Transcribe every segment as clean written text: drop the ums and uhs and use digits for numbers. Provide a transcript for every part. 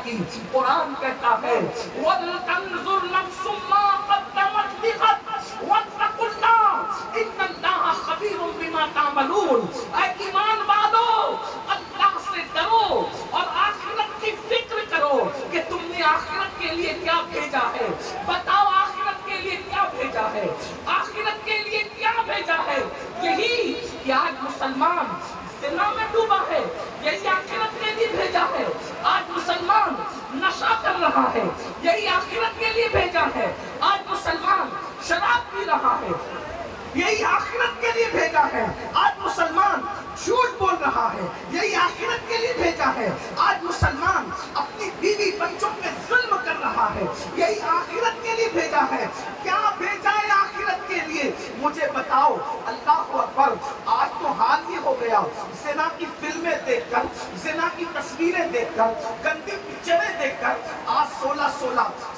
کی. قرآن کہتا ہے وَلْتَنْظُرْ نَفْسٌ مَّا قَدَّمَتْ لِغَدٍ وَاتَّقُوا اللَّهَ إِنَّ اللَّهَ خَبِيرٌ بِمَا تَعْمَلُونَ. اے ایمان والو، اللہ سے ڈرو اور آخرت کی فکر کرو کہ تم نے آخرت کے لیے کیا بھیجا ہے. بتاؤ آخرت کے لیے کیا بھیجا ہے، آخرت کے لیے کیا بھیجا ہے. یہی کہ آج مسلمان زنا میں ڈوبا ہے، یہی آخرت کے لیے بھیجا ہے. آج مسلمان نشہ کر رہا ہے، یہی آخرت کے لیے بھیجا ہے. آج مسلمان شراب پی رہا ہے، یہی آخرت کے لیے بھیجا ہے. آج مسلمان جھوٹ بول رہا ہے، یہی آخرت کے لیے بھیجا ہے. آج مسلمان اپنی بیوی بچوں پہ ظلم کر رہا ہے، یہی آخرت کے لیے بھیجا ہے. کیا بھیجا ہے آخرت کے لیے؟ مجھے بتاؤ. اللہ اکبر. آج تو حال یہ ہو گیا، زنا کی فلمیں دیکھ کر، زنا کی تصویریں دیکھ کر، گندی پکچریں دیکھ کر آج 16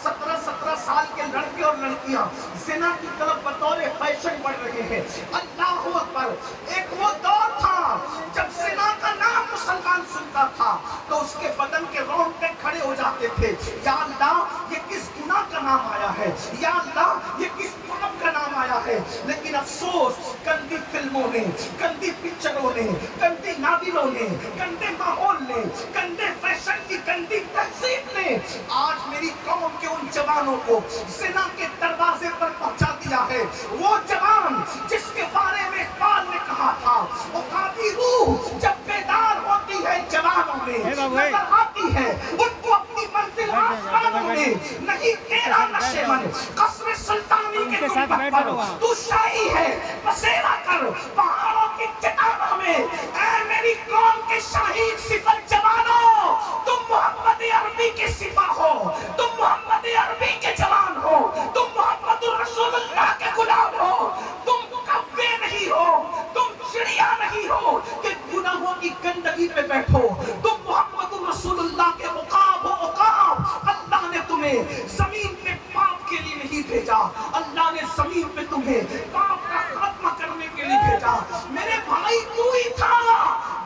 17 سال کے لڑکے اور لڑکیاں زنا کی طرف بطور فیشن بڑھ رہے ہیں. اللہ اکبر. ایک وہ دور تھا جب زنا کا نام مسلمان سنتا تھا تو اس کے بدن کے رونگٹے کھڑے ہو جاتے تھے. یا اللہ، یہ کس گناہ کا نام آیا ہے، یا اللہ یہ کس پاپ کا نام آیا ہے. لیکن افسوس، گندی فلموں نے، گندی پکچروں نے، گندی ناولوں نے، گندے ماحول نے، گندے فیشن کی گندی تہذیب نے آج میری قوم کے ان جوانوں کو زنا کے دروازے پر پہنچا دیا ہے. وہ جوان جس کے بارے میں اقبال نے کہا تھا، عقابی روح جب بیدار ہوتی ہے جوانوں میں، نظر آتی ہے ان کو اپنی منزل آسمانوں میں. نہیں تیرا نشے من قصر سلطانی کے گنبد پر تو شاہی ہے، بسیرا کر پہاڑوں کی چٹانوں میں. اے میری قوم کے شاہین صفت جوانوں، تم محمد عربی کے سپاہ ہو، تم محمد عربی کے جوان ہو، تم محمد رسول اللہ کے غلام ہو. تم کوے نہیں ہو، تم چڑیا نہیں ہو کہ گناہوں کی گندگی پہ بیٹھو. تم محمد رسول اللہ کے عقاب ہو. عقاب. اللہ نے تمہیں زمین پہ پاپ کے لیے نہیں بھیجا، اللہ نے زمین پہ تمہیں پاپ کا خاتمہ کرنے کے لیے بھیجا. میرے بھائی، تو ہی تھا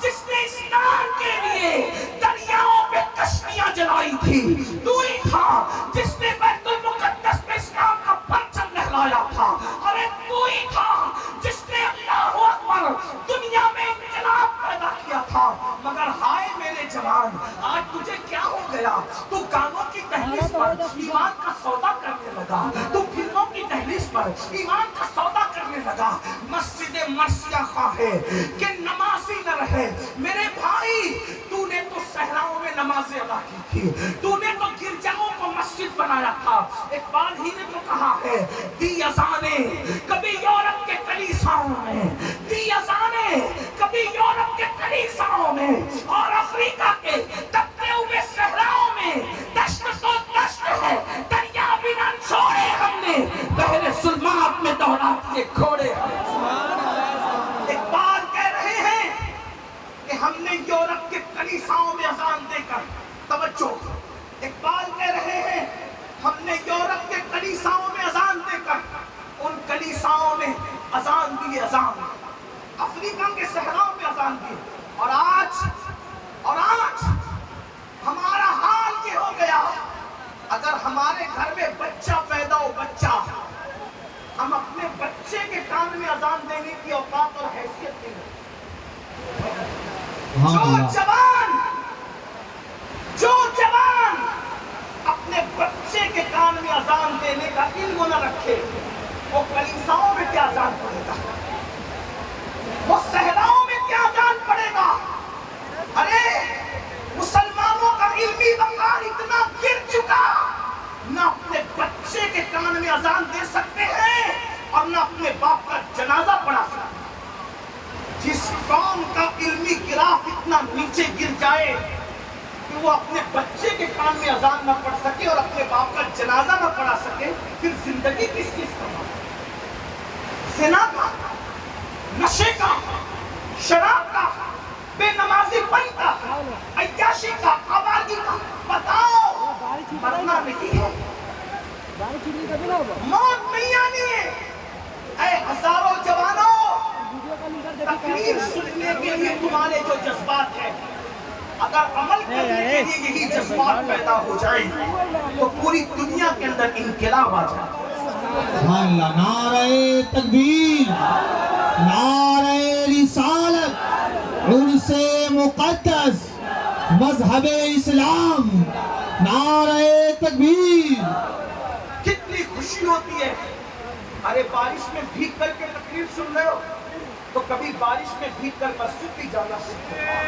جس نے اسلام کے لیے دریاؤں پہ کشتیاں جلائی تھی. تو ہی تھا جس نے بیت المقدس پہ اسلام کا پرچم لہرایا تھا. ارے تو ہی تھا جس نے اللہ اکبر دنیا میں انقلاب پیدا کیا تھا. مگر ہائے میرے جوان، آج تجھے کیا ہو گیا؟ تو گانوں کی دہلیز پر ایمان کا سودا کرنے لگا، تو فلموں کی دہلیز پر ایمان کا سودا کرنے لگا. مسجد مرثیہ خواہ ہے کہ نمازی نہ رہے. میرے بھائی، تو نے تو صحراؤں میں نمازیں ادا کی تھی، تو نے تو گرجاؤں کو مسجد بنایا تھا. اقبال ہی نے تو کہا ہے، دی اذانیں کبھی یورپ کے کلیساؤں میں، دی اذانیں کبھی یورپ کے کلیساؤں میں اور افریقہ کے تپتے ہوئے صحراؤں میں. دشت تو دشت ہے، دریا بھی نہ چھوڑے ہم نے، پہلے ظلمات میں دوڑا کے کھوڑے. اقبال کہہ رہے ہیں کہ ہم نے یورپ کے کلیساؤں میں اذان دے کر، توجہ، اقبال کہہ رہے ہیں ہم نے یورپ کے کلیساؤں میں اذان دے کر ان کلیساؤں میں اذان دی. اذان افریقہ کے صحراؤں میں اذان دی. اور آج ہمارا حال یہ ہو گیا، اگر ہمارے گھر میں بچہ پیدا ہو، بچہ، ہم اپنے بچے کے کان میں اذان دینے کی اوقات اور حیثیت نہیں. جو جوان اپنے بچے کے کان میں اذان دینے کا علم نہ رکھے، وہ کلیساؤں میں کیا اذان پڑے گا، وہ صحراؤں میں کیا اذان پڑے گا. ارے مسلمانوں کا علمی وقار اتنا گر چکا، نہ اپنے بچے کے کان میں اذان دے سکتے ہیں اور نہ اپنے باپ کا جنازہ پڑھا سکتے. جس قوم کا علمی گراف اتنا نیچے گر جائے کہ وہ اپنے بچے کے کان میں اذان نہ پڑھ سکے اور اپنے باپ کا جنازہ نہ پڑھا سکے، پھر زندگی کس چیز کا؟ زنا کا، نشے کا، شراب کا، بے نمازی پن کا، عیاشی کا، آبادی کا. بتاؤ، مرنا نہیں ہے، موت نہیں آنی ہے. اے ہزاروں جوانوں، تقریر سننے کے لیے تمہارے جو جذبات ہیں، اگر عمل کرنے کے لیے یہی جذبات پیدا ہو جائیں تو پوری دنیا کے اندر انقلاب آ جائے. اللہ. نعرہ تکبیر، نعرہ رسالت، عرس مقدس، مذہب اسلام، نعرہ تکبیر. کتنی خوشی ہوتی ہے. ارے بارش میں بھیگ کر کے تقریر سن رہے ہو تو کبھی بارش میں بھیگ کر مسجد بھی جانا سیکھو.